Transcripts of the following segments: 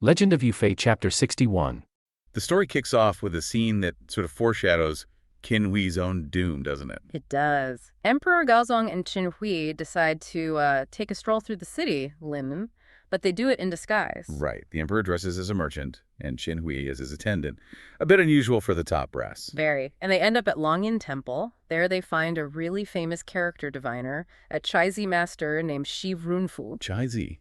Legend of Yufei Chapter 61. The story kicks off with a scene that sort of foreshadows Qin Hui's own doom, doesn't it? It does. Emperor Gaozong and Qin Hui decide to take a stroll through the city, Lim, but they do it in disguise. Right. The emperor dresses as a merchant, and Qin Hui as his attendant. A bit unusual for the top brass. Very. And they end up at Longyin Temple. There they find a really famous character diviner, a Chaizi master named Shi Runfu. Chaizi.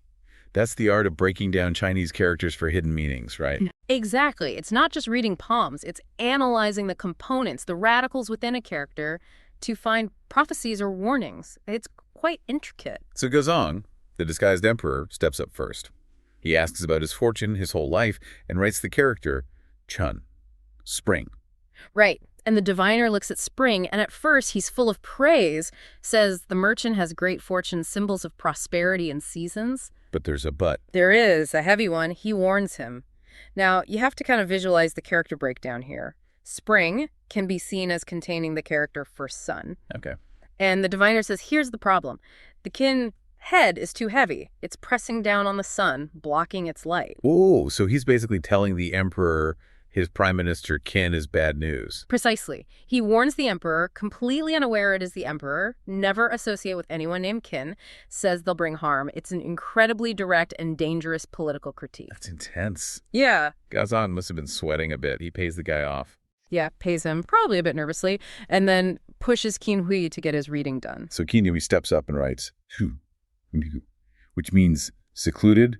That's the art of breaking down Chinese characters for hidden meanings, right? Exactly. It's not just reading palms. It's analyzing the components, the radicals within a character to find prophecies or warnings. It's quite intricate. So Gaozong, the disguised emperor, steps up first. He asks about his fortune, his whole life, and writes the character Chun, spring. Right. And the diviner looks at spring, and at first he's full of praise, says the merchant has great fortune, symbols of prosperity and seasons. But there's a but. There is, a heavy one. He warns him. Now, you have to kind of visualize the character breakdown here. Spring can be seen as containing the character for sun. Okay. And the diviner says, here's the problem. The Qin head is too heavy. It's pressing down on the sun, blocking its light. Oh, so he's basically telling the emperor his prime minister Qin is bad news. Precisely. He warns the emperor, completely unaware it is the emperor, never associate with anyone named Qin, says they'll bring harm. It's an incredibly direct and dangerous political critique. That's intense. Yeah. Gaozong must have been sweating a bit. He pays the guy off. Yeah, pays him, probably a bit nervously, and then pushes Qin Hui to get his reading done. So Qin Hui steps up and writes, Hu, which means secluded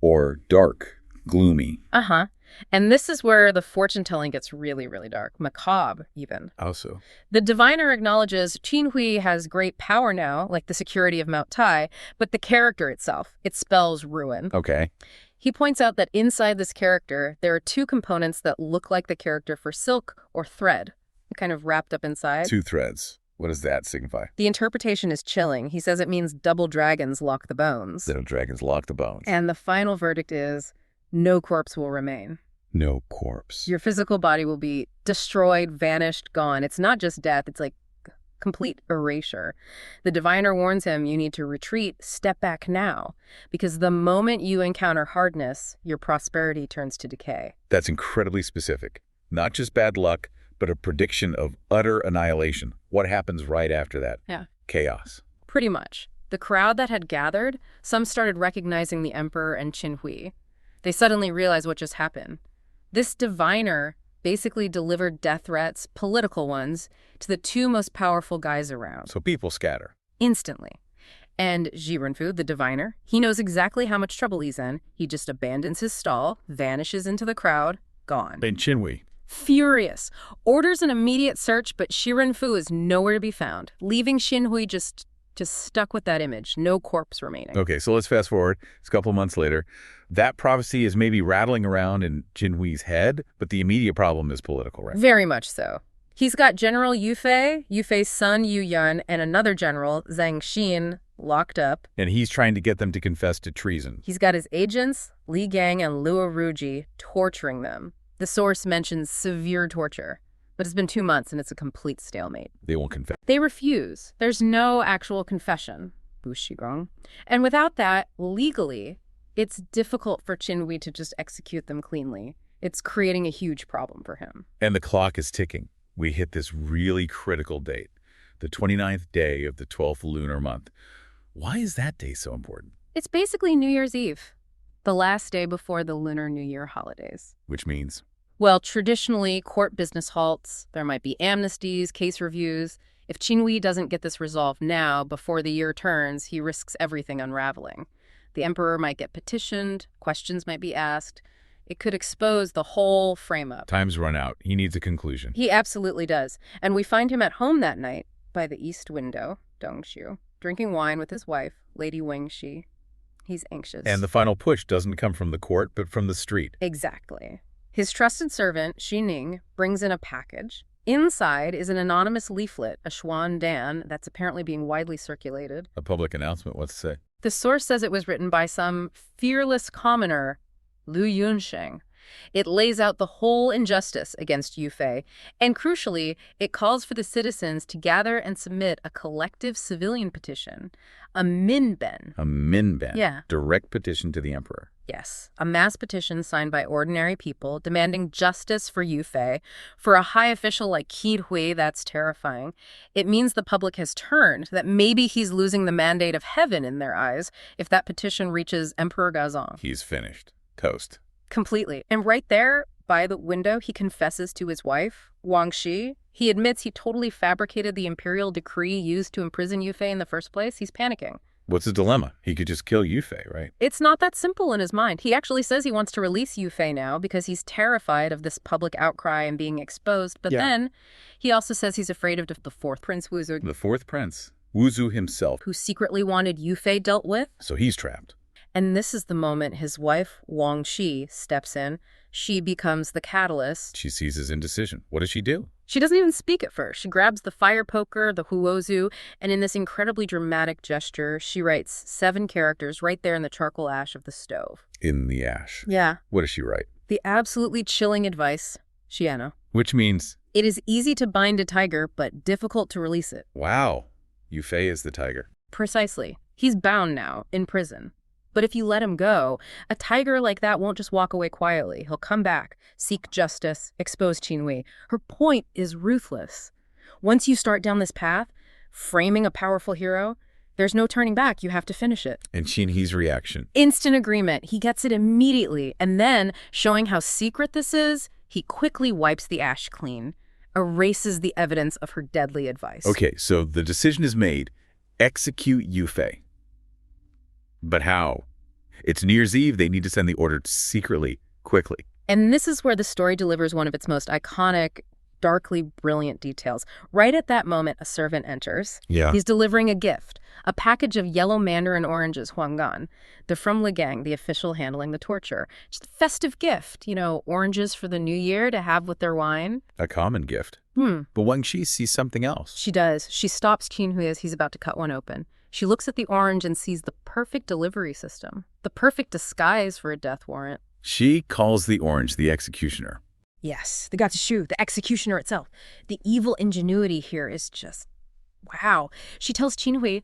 or dark, gloomy. Uh-huh. And this is where the fortune-telling gets really, really dark, macabre even. Also. The diviner acknowledges Qin Hui has great power now, like the security of Mount Tai, but the character itself, it spells ruin. Okay. He points out that inside this character, there are two components that look like the character for silk or thread, kind of wrapped up inside. Two threads. What does that signify? The interpretation is chilling. He says it means double dragons lock the bones. Double dragons lock the bones. And the final verdict is no corpse will remain. No corpse. Your physical body will be destroyed, vanished, gone. It's not just death. It's like complete erasure. The diviner warns him you need to retreat, step back now, because the moment you encounter hardness, your prosperity turns to decay. That's incredibly specific. Not just bad luck, but a prediction of utter annihilation. What happens right after that? Yeah. Chaos. Pretty much. The crowd that had gathered, some started recognizing the emperor and Qin Hui. They suddenly realized what just happened. This diviner basically delivered death threats, political ones, to the two most powerful guys around. So people scatter. Instantly. And Shi Runfu, the diviner, he knows exactly how much trouble he's in. He just abandons his stall, vanishes into the crowd, gone. And Qin Hui. Furious. Orders an immediate search, but Shi Runfu is nowhere to be found, leaving Qin Hui just stuck with that image. No corpse remaining. Okay, so let's fast forward. It's a couple months later. That prophecy is maybe rattling around in Qin Hui's head, but the immediate problem is political, right? Very much so. He's got General Yufei, Yufei's son Yu Yan, and another general, Zhang Xian, locked up. And he's trying to get them to confess to treason. He's got his agents, Li Gang and Luo Ruji, torturing them. The source mentions severe torture. But it's been 2 months and it's a complete stalemate. They won't confess. They refuse. There's no actual confession. Bushigong. And without that, legally, it's difficult for Qin Hui to just execute them cleanly. It's creating a huge problem for him. And the clock is ticking. We hit this really critical date, the 29th day of the 12th lunar month. Why is that day so important? It's basically New Year's Eve, the last day before the Lunar New Year holidays. Which means? Well, traditionally, court business halts. There might be amnesties, case reviews. If Qin Hui doesn't get this resolved now, before the year turns, he risks everything unraveling. The emperor might get petitioned, questions might be asked. It could expose the whole frame-up. Time's run out. He needs a conclusion. He absolutely does. And we find him at home that night, by the east window, Dongxiu, drinking wine with his wife, Lady Wengxi. He's anxious. And the final push doesn't come from the court, but from the street. Exactly. His trusted servant, Xi Ning, brings in a package. Inside is an anonymous leaflet, a Xuan Dan, that's apparently being widely circulated. A public announcement, what's to say? The source says it was written by some fearless commoner, Lu Yunsheng. It lays out the whole injustice against Yufei, and crucially, it calls for the citizens to gather and submit a collective civilian petition, a minben. A minben? Yeah. Direct petition to the emperor. Yes, a mass petition signed by ordinary people demanding justice for Yufei. For a high official like Qi Hui, that's terrifying. It means the public has turned, that maybe he's losing the mandate of heaven in their eyes if that petition reaches Emperor Gaozong. He's finished. Toast. Completely. And right there, by the window, he confesses to his wife, Wang Shi. He admits he totally fabricated the imperial decree used to imprison Yufei in the first place. He's panicking. What's his dilemma? He could just kill Yufei, right? It's not that simple in his mind. He actually says he wants to release Yufei now because he's terrified of this public outcry and being exposed. But then he also says he's afraid of the fourth prince, Wuzu. The fourth prince, Wuzu himself. Who secretly wanted Yufei dealt with. So he's trapped. And this is the moment his wife, Wang Shi, steps in. She becomes the catalyst. She sees his indecision. What does she do? She doesn't even speak at first. She grabs the fire poker, the huozu, and in this incredibly dramatic gesture, she writes 7 characters right there in the charcoal ash of the stove. In the ash. Yeah. What does she write? The absolutely chilling advice, Xian. Which means? It is easy to bind a tiger, but difficult to release it. Wow. Yufei is the tiger. Precisely. He's bound now, in prison. But if you let him go, a tiger like that won't just walk away quietly. He'll come back, seek justice, expose Qinhui. Her point is ruthless. Once you start down this path, framing a powerful hero, there's no turning back. You have to finish it. And Qinhui's reaction? Instant agreement. He gets it immediately. And then, showing how secret this is, he quickly wipes the ash clean, erases the evidence of her deadly advice. Okay, so the decision is made. Execute Yufei. But how? It's New Year's Eve. They need to send the order secretly, quickly. And this is where the story delivers one of its most iconic, darkly brilliant details. Right at that moment, a servant enters. Yeah. He's delivering a gift, a package of yellow mandarin oranges, Huanggan. They're from Ligang, the official handling the torture. Just a festive gift, oranges for the new year to have with their wine. A common gift. But Wang Shi sees something else. She does. She stops Qinhui as he's about to cut one open. She looks at the orange and sees the perfect delivery system, the perfect disguise for a death warrant. She calls the orange the executioner. Yes, the Gatshu, the executioner itself. The evil ingenuity here is just, wow. She tells Qinhui,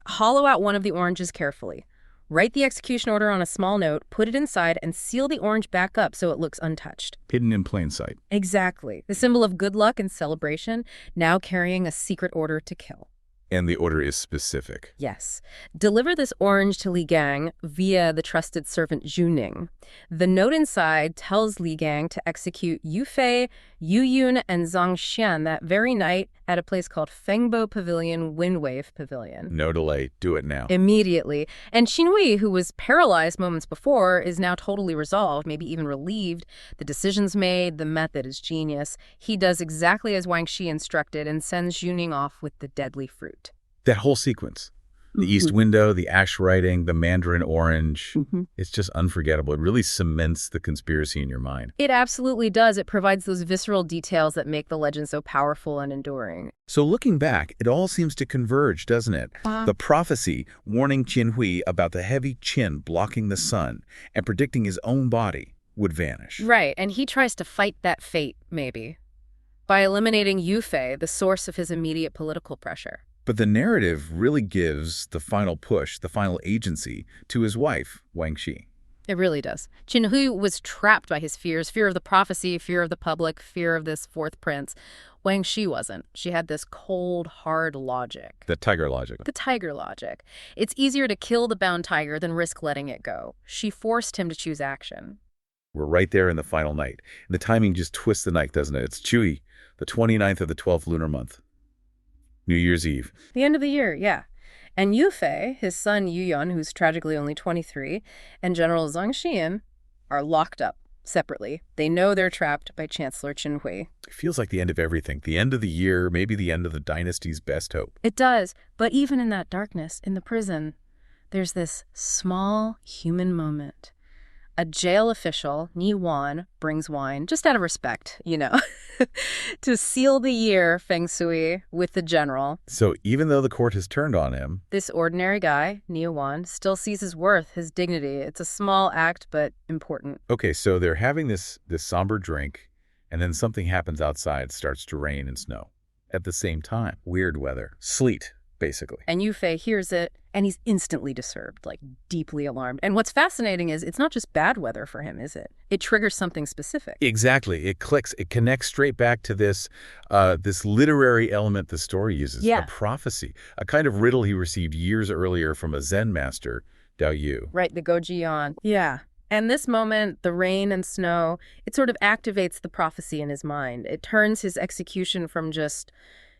hollow out one of the oranges carefully. Write the execution order on a small note, put it inside, and seal the orange back up so it looks untouched. Hidden in plain sight. Exactly. The symbol of good luck and celebration, now carrying a secret order to kill. And the order is specific. Yes. Deliver this orange to Li Gang via the trusted servant Zhu Ning. The note inside tells Li Gang to execute Yufei, Yu Yun, and Zhang Xian that very night at a place called Fengbo Pavilion, Windwave Pavilion. No delay. Do it now. Immediately. And Qinhui, who was paralyzed moments before, is now totally resolved, maybe even relieved. The decision's made. The method is genius. He does exactly as Wang Shi instructed and sends Zhu Ning off with the deadly fruit. That whole sequence. The east window, the ash writing, the mandarin orange. It's just unforgettable. It really cements the conspiracy in your mind. It absolutely does. It provides those visceral details that make the legend so powerful and enduring. So looking back, it all seems to converge, doesn't it? The prophecy warning Qinhui about the heavy qin blocking the sun and predicting his own body would vanish. Right, and he tries to fight that fate, maybe, by eliminating Yufei, the source of his immediate political pressure. But the narrative really gives the final push, the final agency, to his wife, Wang Shi. It really does. Qinhui was trapped by his fears, fear of the prophecy, fear of the public, fear of this fourth prince. Wang Shi wasn't. She had this cold, hard logic. The tiger logic. The tiger logic. It's easier to kill the bound tiger than risk letting it go. She forced him to choose action. We're right there in the final night. And the timing just twists the night, doesn't it? It's Chewy, the 29th of the 12th lunar month. New Year's Eve. The end of the year, yeah. And Yufei, his son Yu Yun, who's tragically only 23, and General Zhang Xian are locked up separately. They know they're trapped by Chancellor Qinhui. It feels like the end of everything. The end of the year, maybe the end of the dynasty's best hope. It does. But even in that darkness, in the prison, there's this small human moment. A jail official, Ni Wan, brings wine, just out of respect, to seal the year, Feng Shui, with the general. So even though the court has turned on him, this ordinary guy, Ni Wan, still sees his worth, his dignity. It's a small act, but important. Okay, so they're having this somber drink, and then something happens outside, starts to rain and snow. At the same time, weird weather, sleet, basically. And Yufei hears it, And he's instantly disturbed, like deeply alarmed. And what's fascinating is it's not just bad weather for him, is it? It triggers something specific. Exactly. It clicks. It connects straight back to this literary element the story uses, Yeah. a prophecy, a kind of riddle he received years earlier from a Zen master, Dao Yu. Right, the Gojian. Yeah. And this moment, the rain and snow, it sort of activates the prophecy in his mind. It turns his execution from just,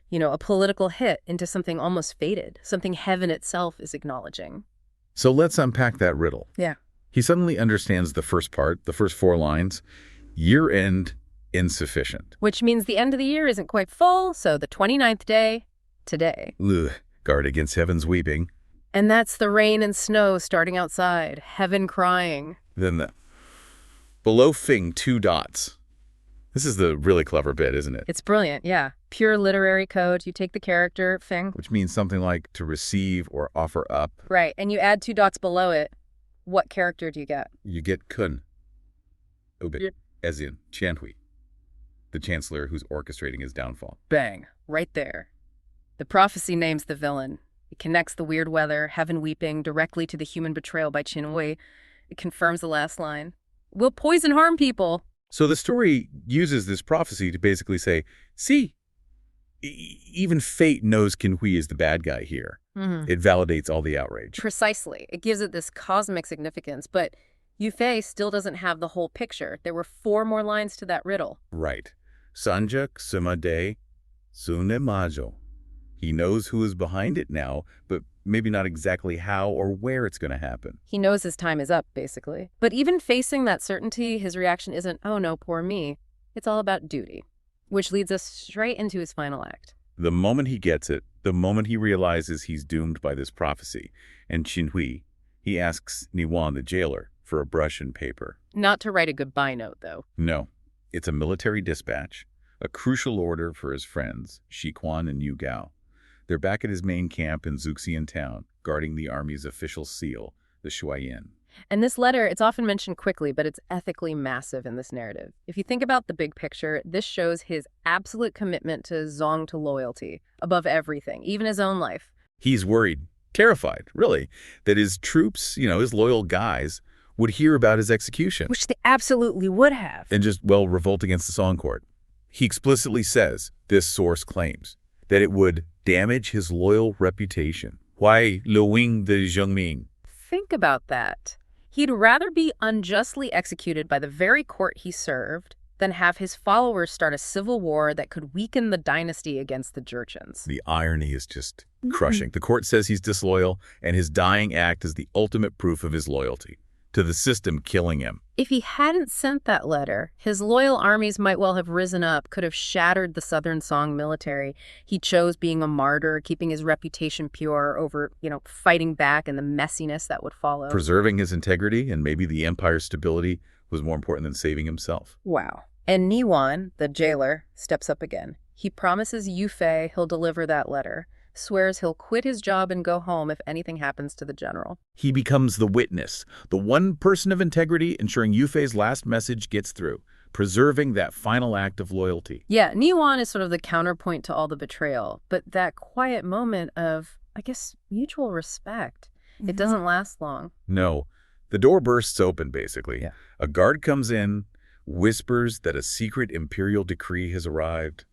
a political hit into something almost fated, something heaven itself is acknowledging. So let's unpack that riddle. Yeah. He suddenly understands the first part, the first 4 lines. Year-end insufficient. Which means the end of the year isn't quite full, so the 29th day, today. Ugh, guard against heaven's weeping. And that's the rain and snow starting outside, heaven crying. Then below Fing, 2 dots. This is the really clever bit, isn't it? It's brilliant, yeah. Pure literary code. You take the character, Fing. Which means something like to receive or offer up. Right, and you add 2 dots below it. What character do you get? You get Kun. Obit. Yeah. Ezian. Qianhui. The chancellor who's orchestrating his downfall. Bang. Right there. The prophecy names the villain. It connects the weird weather, heaven weeping, directly to the human betrayal by Qinhui. It confirms the last line. We'll poison harm people. So the story uses this prophecy to basically say, see, even fate knows Qinhui is the bad guy here. Mm-hmm. It validates all the outrage. Precisely. It gives it this cosmic significance, but Yufei still doesn't have the whole picture. There were 4 more lines to that riddle. Right. Sanjak Sumade Sunemajo. He knows who is behind it now, but maybe not exactly how or where it's going to happen. He knows his time is up, basically. But even facing that certainty, his reaction isn't, oh no, poor me. It's all about duty, which leads us straight into his final act. The moment he gets it, the moment he realizes he's doomed by this prophecy, and Qinhui, he asks Niwan, the jailer, for a brush and paper. Not to write a goodbye note, though. No, it's a military dispatch, a crucial order for his friends, Shiquan and Yu Gao. They're back at his main camp in Zuxian town, guarding the army's official seal, the Shuayan. And this letter, it's often mentioned quickly, but it's ethically massive in this narrative. If you think about the big picture, this shows his absolute commitment to Zhang, to loyalty, above everything, even his own life. He's worried, terrified, really, that his troops, his loyal guys, would hear about his execution. Which they absolutely would have. And just, revolt against the Song Court. He explicitly says, this source claims, that it would damage his loyal reputation. Why Lu Wing the Zhengming? Think about that. He'd rather be unjustly executed by the very court he served than have his followers start a civil war that could weaken the dynasty against the Jurchens. The irony is just crushing. The court says he's disloyal, and his dying act is the ultimate proof of his loyalty to the system killing him. If he hadn't sent that letter, his loyal armies might well have risen up, could have shattered the Southern Song military. He chose being a martyr, keeping his reputation pure over, fighting back and the messiness that would follow. Preserving his integrity and maybe the empire's stability was more important than saving himself. Wow. And Niwan, the jailer, steps up again. He promises Yufei he'll deliver that letter, swears he'll quit his job and go home if anything happens to the general. He becomes the witness, the one person of integrity ensuring Yufei's last message gets through, preserving that final act of loyalty. Yeah, Niwan is sort of the counterpoint to all the betrayal, but that quiet moment of, mutual respect, it doesn't last long. No, the door bursts open, basically. Yeah. A guard comes in, whispers that a secret imperial decree has arrived.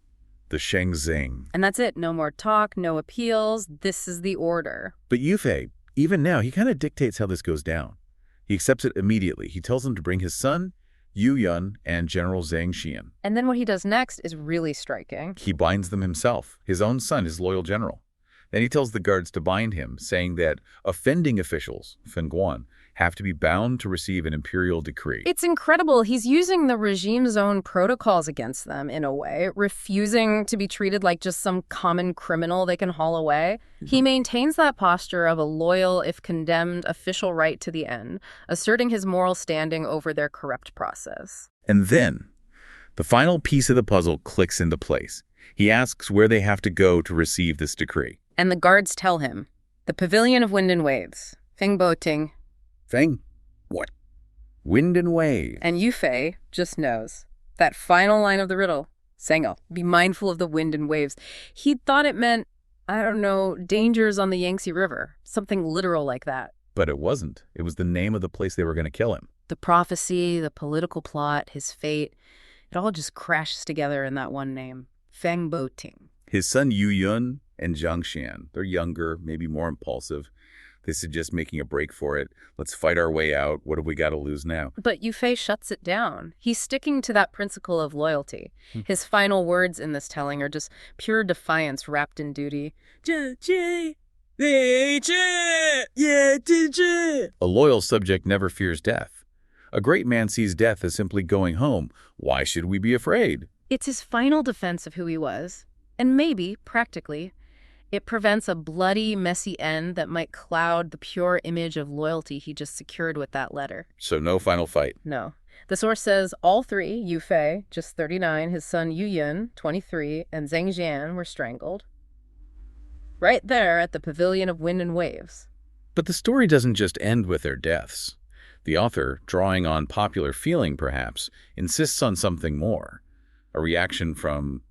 The Shengzing. And that's it. No more talk, no appeals. This is the order. But Yufei, even now, he kind of dictates how this goes down. He accepts it immediately. He tells them to bring his son, Yu Yun, and General Zhang Xian. And then what he does next is really striking. He binds them himself, his own son, his loyal general. Then he tells the guards to bind him, saying that offending officials, Fengguan, have to be bound to receive an imperial decree. It's incredible. He's using the regime's own protocols against them, in a way, refusing to be treated like just some common criminal they can haul away. He maintains that posture of a loyal, if condemned, official right to the end, asserting his moral standing over their corrupt process. And then, the final piece of the puzzle clicks into place. He asks where they have to go to receive this decree. And the guards tell him, the Pavilion of Wind and Waves, Feng Bo Ting. Feng? What? Wind and wave. And Yufei just knows. That final line of the riddle, Sengo, be mindful of the wind and waves. He'd thought it meant I don't know, dangers on the Yangtze River. Something literal like that. But it wasn't. It was the name of the place they were going to kill him. The prophecy, the political plot, his fate, it all just crashes together in that one name. Feng Boting. His son Yu Yun and Zhang Xian, they're younger, maybe more impulsive. They suggest making a break for it. Let's fight our way out. What have we got to lose now? But Yu Fei shuts it down. He's sticking to that principle of loyalty. His final words in this telling are just pure defiance wrapped in duty. A loyal subject never fears death. A great man sees death as simply going home. Why should we be afraid? It's his final defense of who he was. And maybe, practically, it prevents a bloody, messy end that might cloud the pure image of loyalty he just secured with that letter. So no final fight. No. The source says all three, Yu Fei, just 39, his son Yu Yun, 23, and Zhang Jian were strangled. Right there at the Pavilion of Wind and Waves. But the story doesn't just end with their deaths. The author, drawing on popular feeling perhaps, insists on something more. A reaction from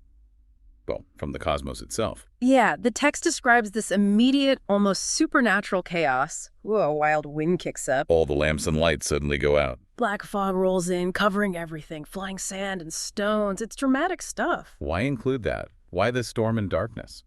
the cosmos itself. Yeah, the text describes this immediate, almost supernatural chaos. Whoa, a wild wind kicks up. All the lamps and lights suddenly go out. Black fog rolls in, covering everything, flying sand and stones. It's dramatic stuff. Why include that? Why the storm and darkness?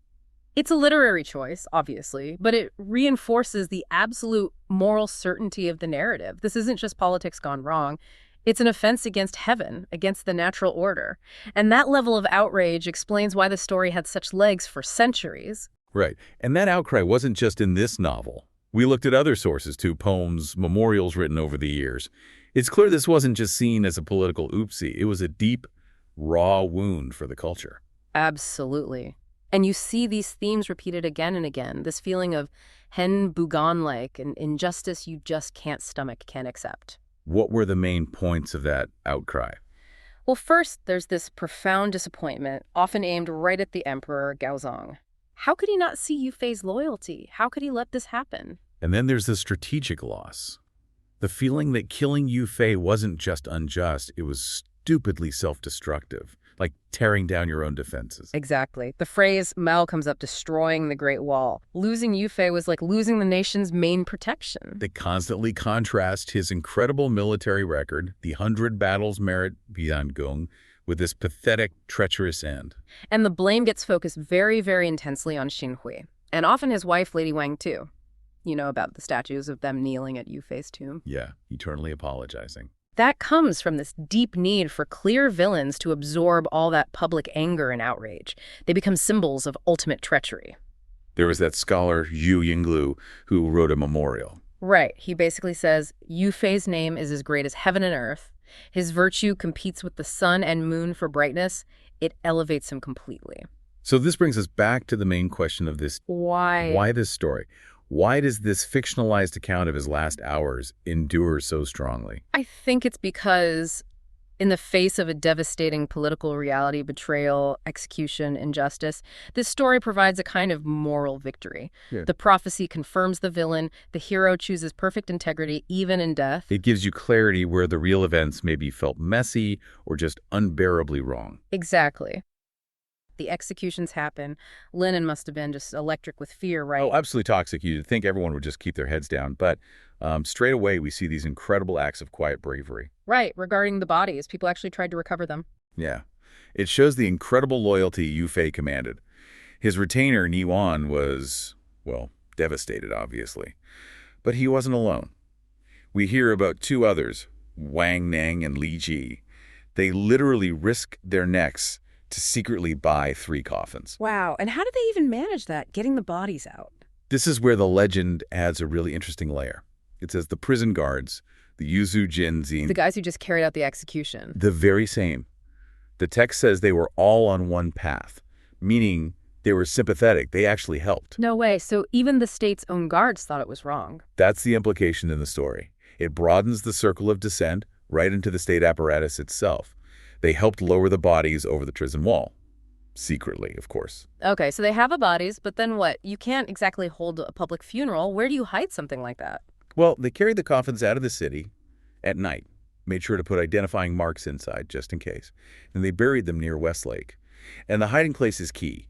It's a literary choice, obviously, but it reinforces the absolute moral certainty of the narrative. This isn't just politics gone wrong. It's an offense against heaven, against the natural order. And that level of outrage explains why the story had such legs for centuries. Right. And that outcry wasn't just in this novel. We looked at other sources too, poems, memorials written over the years. It's clear this wasn't just seen as a political oopsie. It was a deep, raw wound for the culture. Absolutely. And you see these themes repeated again and again, this feeling of hen Bugan-like, an injustice you just can't stomach, can't accept. What were the main points of that outcry? Well, first, there's this profound disappointment, often aimed right at the emperor, Gaozong. How could he not see Yu Fei's loyalty? How could he let this happen? And then there's the strategic loss. The feeling that killing Yu Fei wasn't just unjust, it was stupidly self-destructive, like tearing down your own defenses. Exactly. The phrase Mao comes up, destroying the Great Wall. Losing Yu Fei was like losing the nation's main protection. They constantly contrast his incredible military record, the 100 battles merit Biangung, with this pathetic, treacherous end. And the blame gets focused very, very intensely on Xin Hui, and often his wife, Lady Wang, too. You know about the statues of them kneeling at Yu Fei's tomb? Yeah, eternally apologizing. That comes from this deep need for clear villains to absorb all that public anger and outrage. They become symbols of ultimate treachery. There was that scholar, Yu Yinglu, who wrote a memorial. Right. He basically says, Yu Fei's name is as great as heaven and earth. His virtue competes with the sun and moon for brightness. It elevates him completely. So this brings us back to the main question of this. Why this story? Why does this fictionalized account of his last hours endure so strongly? I think it's because in the face of a devastating political reality, betrayal, execution, injustice, this story provides a kind of moral victory. Yeah. The prophecy confirms the villain. The hero chooses perfect integrity, even in death. It gives you clarity where the real events maybe felt messy or just unbearably wrong. Exactly. The executions happen. Lennon must have been just electric with fear, right? Oh, absolutely toxic. You'd think everyone would just keep their heads down. But straight away, we see these incredible acts of quiet bravery. Right, regarding the bodies. People actually tried to recover them. Yeah. It shows the incredible loyalty Yu Fei commanded. His retainer, Ni Wan, was, well, devastated, obviously. But he wasn't alone. We hear about two others, Wang Neng and Li Ji. They literally risked their necks to secretly buy 3 coffins. Wow, and how did they even manage that, getting the bodies out? This is where the legend adds a really interesting layer. It says the prison guards, the Yuzu Jinzin, The guys who just carried out the execution. the very same. The text says they were all on one path, meaning they were sympathetic. They actually helped. No way, so even the state's own guards thought it was wrong. That's the implication in the story. It broadens the circle of dissent right into the state apparatus itself. They helped lower the bodies over the prison wall. Secretly, of course. Okay, so they have the bodies, but then what? You can't exactly hold a public funeral. Where do you hide something like that? Well, they carried the coffins out of the city at night, made sure to put identifying marks inside just in case, and they buried them near Westlake. And the hiding place is key.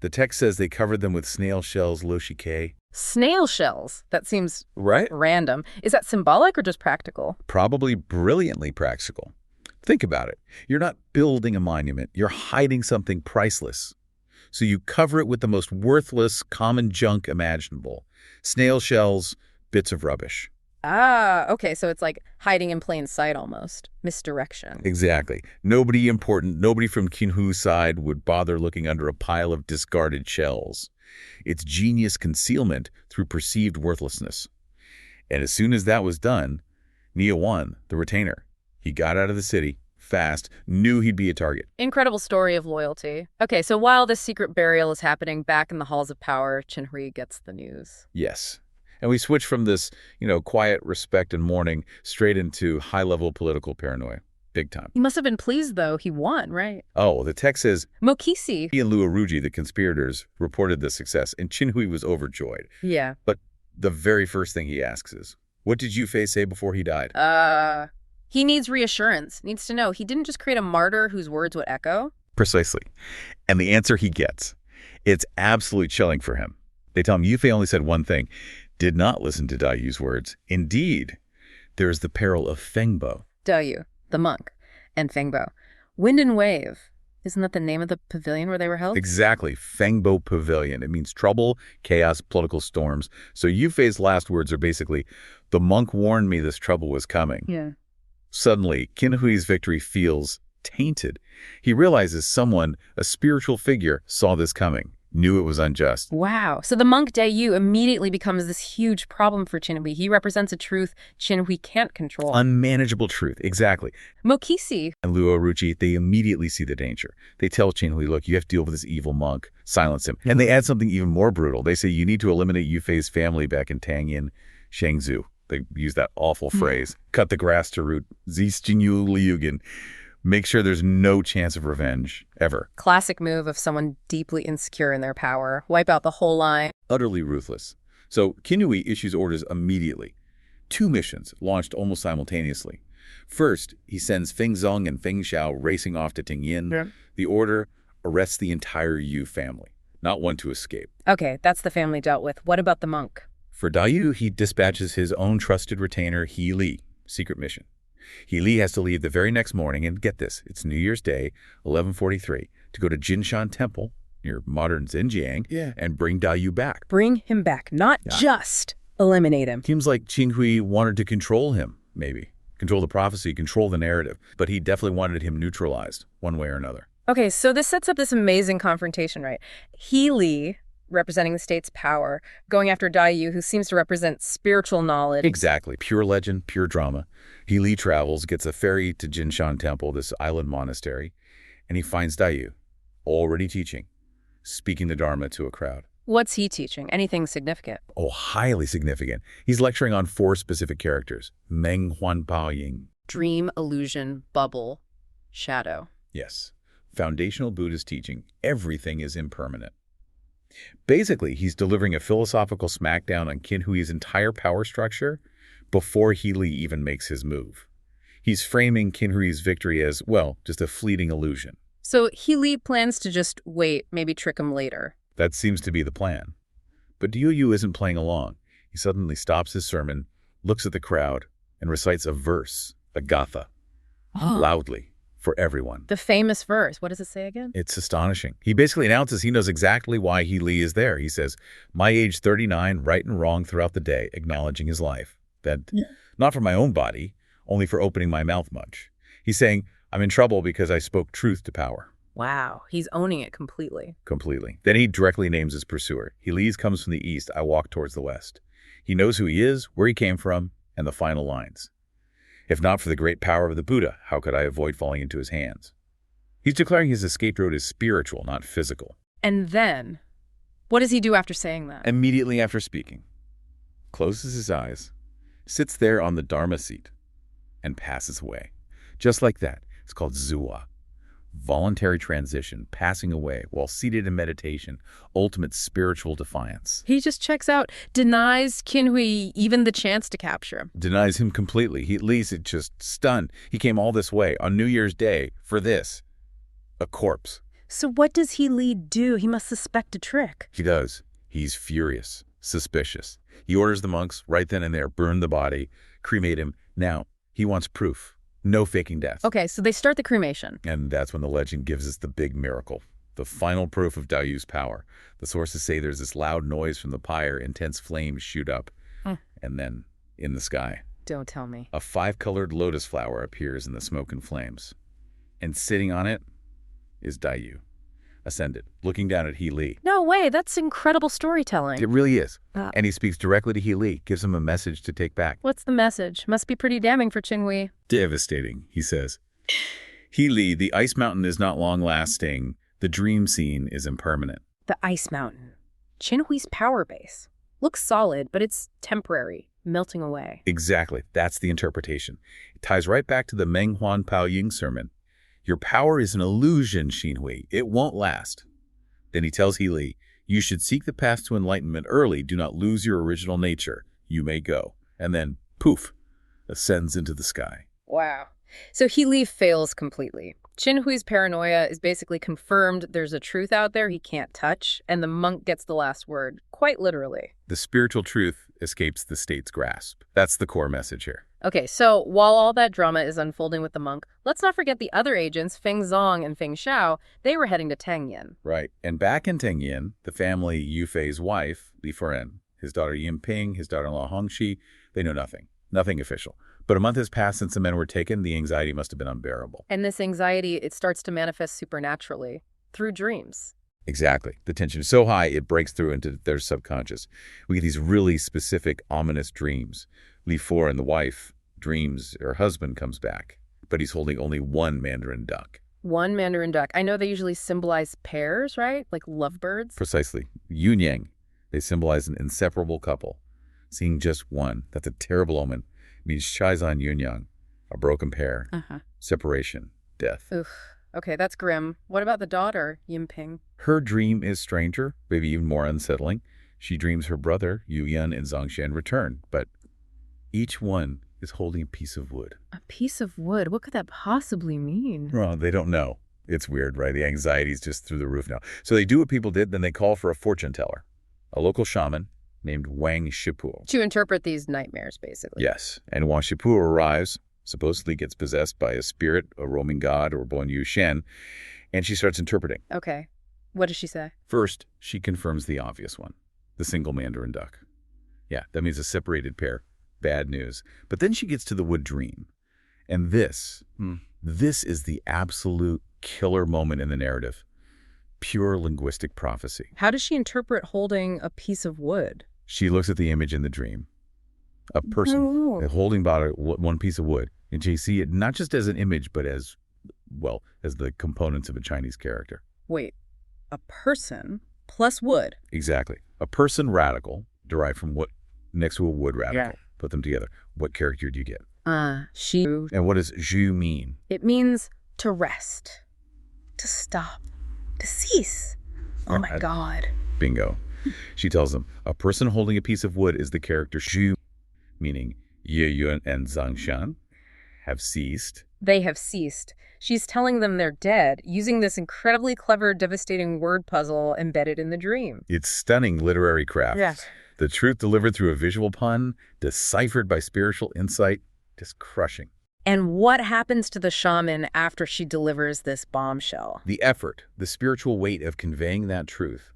The text says they covered them with snail shells, loshike. Snail shells. That seems Right? random. Is that symbolic or just practical? Probably brilliantly practical. Think about it. You're not building a monument. You're hiding something priceless. So you cover it with the most worthless, common junk imaginable. Snail shells, bits of rubbish. Ah, okay, so it's like hiding in plain sight almost. Misdirection. Exactly. Nobody important, nobody from Qinhu's side would bother looking under a pile of discarded shells. It's genius concealment through perceived worthlessness. And as soon as that was done, Nia won, the retainer. He got out of the city, fast, knew he'd be a target. Incredible story of loyalty. Okay, so while this secret burial is happening back in the halls of power, Qinhui gets the news. Yes. And we switch from this, quiet respect and mourning straight into high-level political paranoia. Big time. He must have been pleased, though. He won, right? Oh, the text says, Mokisi. he and Luoruji, the conspirators, reported the success, and Qinhui was overjoyed. Yeah. But the very first thing he asks is, what did Yufei say before he died? He needs reassurance. Needs to know he didn't just create a martyr whose words would echo. Precisely. And the answer he gets, it's absolutely chilling for him. They tell him Yufei only said one thing, did not listen to Dai Yu's words. Indeed, there is the peril of Fengbo. Dai Yu, the monk, and Fengbo. Wind and Wave. Isn't that the name of the pavilion where they were held? Exactly. Fengbo Pavilion. It means trouble, chaos, political storms. So Yufei's last words are basically, the monk warned me this trouble was coming. Yeah. Suddenly, Qinhui's victory feels tainted. He realizes someone, a spiritual figure, saw this coming, knew it was unjust. Wow. So the monk Dai Yu immediately becomes this huge problem for Qinhui. He represents a truth Qinhui can't control. Unmanageable truth, exactly. Mokisi. And Luoruji, they immediately see the danger. They tell Qinhui, look, you have to deal with this evil monk. Silence him. And they add something even more brutal. They say you need to eliminate Yufei's family back in Tangyin, Shangzhou. They use that awful phrase. Cut the grass to root. Zistinyu Liugen. Make sure there's no chance of revenge, ever. Classic move of someone deeply insecure in their power. Wipe out the whole line. Utterly ruthless. So Qinhui issues orders immediately. 2 missions launched almost simultaneously. First, he sends Feng Zong and Feng Xiao racing off to Tingyin. Yeah. The order arrests the entire Yu family, not one to escape. Okay, that's the family dealt with. What about the monk? For Dai Yu, he dispatches his own trusted retainer, He Li, secret mission. He Li has to leave the very next morning, and get this, it's New Year's Day, 1143, to go to Jinshan Temple, near modern Xinjiang, and bring Dai Yu back. Bring him back, not just eliminate him. Seems like Qinhui wanted to control him, maybe. Control the prophecy, control the narrative. But he definitely wanted him neutralized, one way or another. Okay, so this sets up this amazing confrontation, right? He Li, representing the state's power, going after Dai Yu, who seems to represent spiritual knowledge. Exactly. Pure legend, pure drama. He Li travels, gets a ferry to Jinshan Temple, this island monastery, and he finds Dai Yu, already teaching, speaking the Dharma to a crowd. What's he teaching? Anything significant? Oh, highly significant. He's lecturing on 4 specific characters. Meng Huan Bao Ying. Dream, illusion, bubble, shadow. Yes. Foundational Buddhist teaching. Everything is impermanent. Basically, he's delivering a philosophical smackdown on Qinhui's entire power structure before He Li even makes his move. He's framing Qinhui's victory as, well, just a fleeting illusion. So He Li plans to just wait, maybe trick him later. That seems to be the plan. But Diu Yu isn't playing along. He suddenly stops his sermon, looks at the crowd, and recites a verse, a gatha, loudly, for everyone. The famous verse. What does it say again? It's astonishing. He basically announces he knows exactly why He Li is there. He says, my age 39, right and wrong throughout the day, acknowledging his life. That, not for my own body, only for opening my mouth much. He's saying, I'm in trouble because I spoke truth to power. Wow, he's owning it completely. Completely. Then he directly names his pursuer. He Li comes from the east, I walk towards the west. He knows who he is, where he came from, and the final lines. If not for the great power of the Buddha, how could I avoid falling into his hands? He's declaring his escape road is spiritual, not physical. And then, what does he do after saying that? Immediately after speaking, closes his eyes, sits there on the Dharma seat, and passes away. Just like that. It's called Zua. Voluntary transition, passing away while seated in meditation, ultimate spiritual defiance. He just checks out, denies Qinhui even the chance to capture him. Denies him completely. He leaves it just stunned. He came all this way on New Year's Day for this. A corpse. So what does He Li do? He must suspect a trick. He does. He's furious, suspicious. He orders the monks right then and there, burn the body, cremate him. Now, he wants proof. No faking death. Okay, so they start the cremation. And that's when the legend gives us the big miracle, the final proof of Dao Yu's power. The sources say there's this loud noise from the pyre, intense flames shoot up, and then, in the sky, Don't tell me. a 5-colored lotus flower appears in the smoke and flames. And sitting on it is Dao Yu, ascended, looking down at He Li. No way, that's incredible storytelling. It really is. Uh, And he speaks directly to He Li, gives him a message to take back. What's the message? Must be pretty damning for Qinghui. Devastating, he says. He Li, the ice mountain is not long-lasting. The dream scene is impermanent. The ice mountain. Qinhui's power base. Looks solid, but it's temporary, melting away. Exactly. That's the interpretation. It ties right back to the Meng Huan Pao Ying sermon. Your power is an illusion, Xinhui. It won't last. Then he tells He Li, you should seek the path to enlightenment early. Do not lose your original nature. You may go. And then, poof, ascends into the sky. Wow. So He Li fails completely. Qinhui's paranoia is basically confirmed. There's a truth out there he can't touch, and the monk gets the last word, quite literally. The spiritual truth escapes the state's grasp. That's the core message here. Okay, so while all that drama is unfolding with the monk, let's not forget the other agents, Feng Zong and Feng Xiao. They were heading to Tangyin. Right. And back in Tangyin, the family Yu Fei's wife, Li Furen, his daughter Yinping, his daughter-in-law Hongxi, they know nothing. Nothing official. But a month has passed since the men were taken. The anxiety must have been unbearable. And this anxiety, it starts to manifest supernaturally, through dreams. Exactly. The tension is so high, it breaks through into their subconscious. We get these really specific, ominous dreams. Li Furen, the wife, dreams her husband comes back, but he's holding only one mandarin duck. One mandarin duck. I know they usually symbolize pairs, right? Like lovebirds. Precisely. Yin Yang. They symbolize an inseparable couple. Seeing just one, that's a terrible omen. It means Shaizan Yin Yang, a broken pair, separation, death. Oof. Okay, that's grim. What about the daughter, Yinping? Her dream is stranger, maybe even more unsettling. She dreams her brother, Yu Yan and Zhang Xian, return, but each one is holding a piece of wood. A piece of wood? What could that possibly mean? Well, they don't know. It's weird, right? The anxiety's just through the roof now. So they do what people did, then they call for a fortune teller, a local shaman named Wang Shipu. To interpret these nightmares, basically. Yes, and Wang Shipu arrives, supposedly gets possessed by a spirit, a roaming god, or Bon Yu Xian, and she starts interpreting. Okay. What does she say? First, she confirms the obvious one, the single mandarin duck. Yeah, that means a separated pair. Bad news. But then she gets to the wood dream. And this is the absolute killer moment in the narrative. Pure linguistic prophecy. How does she interpret holding a piece of wood? She looks at the image in the dream. A person holding one piece of wood. And she sees it not just as an image, but as, well, as the components of a Chinese character. Wait, a person plus wood? Exactly. A person radical derived from what next to a wood radical. Yeah. Put them together. What character do you get? She. And what does Zhu mean? It means to rest, to stop, to cease. Oh my God. Bingo. She tells them, a person holding a piece of wood is the character Zhu, meaning Ye Yuan and Zhang Xian have ceased. They have ceased. She's telling them they're dead, using this incredibly clever, devastating word puzzle embedded in the dream. It's stunning literary craft. Yes. The truth delivered through a visual pun, deciphered by spiritual insight, just crushing. And what happens to the shaman after she delivers this bombshell? The effort, the spiritual weight of conveying that truth,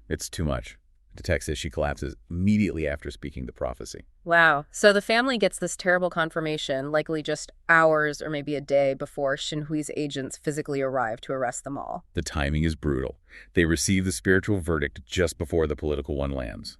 it's too much. The text says she collapses immediately after speaking the prophecy. Wow. So the family gets this terrible confirmation, likely just hours or maybe a day before Xinhui's agents physically arrive to arrest them all. The timing is brutal. They receive the spiritual verdict just before the political one lands.